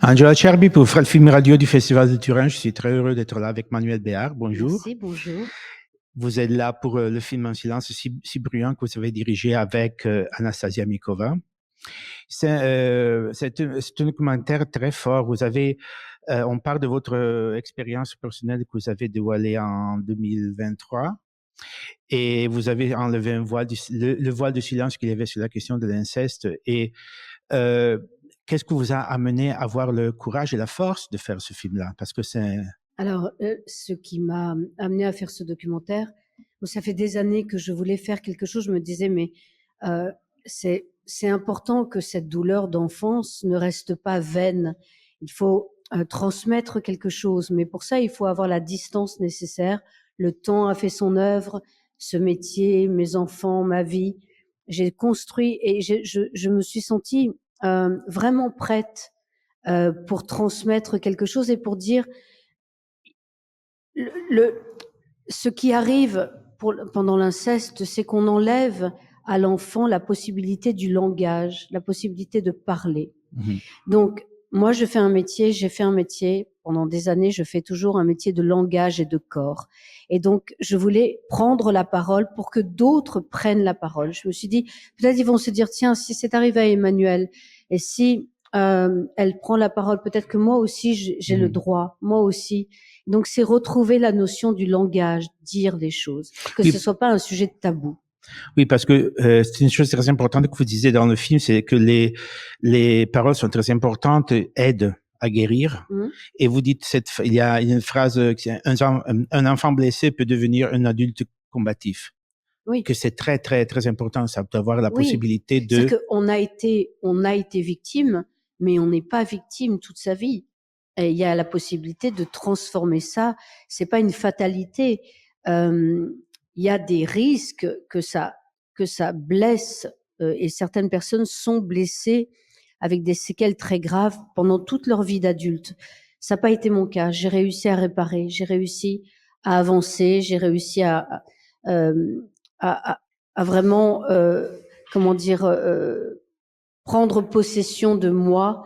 Angela Cherby pour le film radio du Festival de Turin. Je suis très heureux d'être là avec Manuel Béard. Bonjour. Merci, bonjour. Vous êtes là pour le film En silence si bruyant que vous avez dirigé avec Anastasia Mikova. C'est un documentaire très fort. Vous avez, on parle de votre expérience personnelle que vous avez dévoilée en 2023. Et vous avez enlevé le voile de silence qu'il y avait sur la question de l'inceste. Et qu'est-ce qui vous a amené à avoir le courage et la force de faire ce film-là? Parce que c'est... Alors, ce qui m'a amené à faire ce documentaire, ça fait des années que je voulais faire quelque chose. Je me disais, mais c'est important que cette douleur d'enfance ne reste pas vaine. Il faut transmettre quelque chose. Mais pour ça, il faut avoir la distance nécessaire. Le temps a fait son œuvre, ce métier, mes enfants, ma vie. J'ai construit et je me suis sentie vraiment prête pour transmettre quelque chose et pour dire ce qui arrive pendant l'inceste, c'est qu'on enlève à l'enfant la possibilité du langage, la possibilité de parler. Mhm. Donc, moi, j'ai fait un métier pendant des années, je fais toujours un métier de langage et de corps. Et donc, je voulais prendre la parole pour que d'autres prennent la parole. Je me suis dit, peut-être ils vont se dire, tiens, si c'est arrivé à Emmanuelle, et si elle prend la parole, peut-être que moi aussi, j'ai le droit, moi aussi. Donc, c'est retrouver la notion du langage, dire des choses, que ce soit pas un sujet de tabou. Oui, parce que c'est une chose très importante que vous disiez dans le film, c'est que les paroles sont très importantes, aident à guérir. Et vous dites, il y a une phrase, un enfant blessé peut devenir un adulte combatif. Oui. Que c'est très, très, très important, ça, d'avoir la possibilité de... C'est qu'on a été victime, mais on n'est pas victime toute sa vie. Et il y a la possibilité de transformer ça. C'est pas une fatalité. Il y a des risques que ça blesse, et certaines personnes sont blessées avec des séquelles très graves pendant toute leur vie d'adulte. Ça n'a pas été mon cas. J'ai réussi à réparer, j'ai réussi à avancer, j'ai réussi à vraiment, prendre possession de moi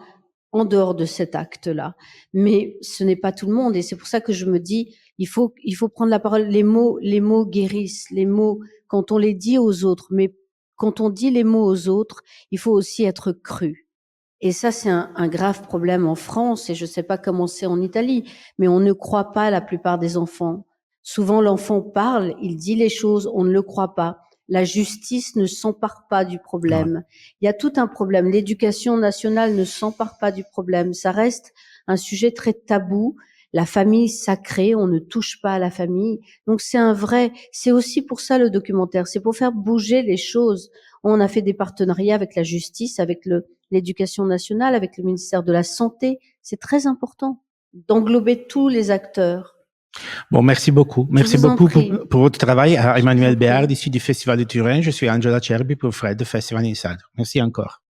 en dehors de cet acte-là. Mais ce n'est pas tout le monde, et c'est pour ça que je me dis, il faut prendre la parole. Les mots guérissent, les mots, quand on les dit aux autres, mais quand on dit les mots aux autres, il faut aussi être cru. Et ça, c'est un grave problème en France, et je ne sais pas comment c'est en Italie, mais on ne croit pas la plupart des enfants. Souvent, l'enfant parle, il dit les choses, on ne le croit pas. La justice ne s'empare pas du problème. Ouais. Il y a tout un problème. L'éducation nationale ne s'empare pas du problème. Ça reste un sujet très tabou. La famille sacrée, on ne touche pas à la famille. Donc c'est aussi pour ça le documentaire, c'est pour faire bouger les choses. On a fait des partenariats avec la justice, avec l'éducation nationale, avec le ministère de la Santé. C'est très important d'englober tous les acteurs. Bon, merci beaucoup. Merci beaucoup pour votre travail à Emmanuel Béard, ici du Festival de Turin. Je suis Angela Cherby pour Fred de Festival Inside. Merci encore.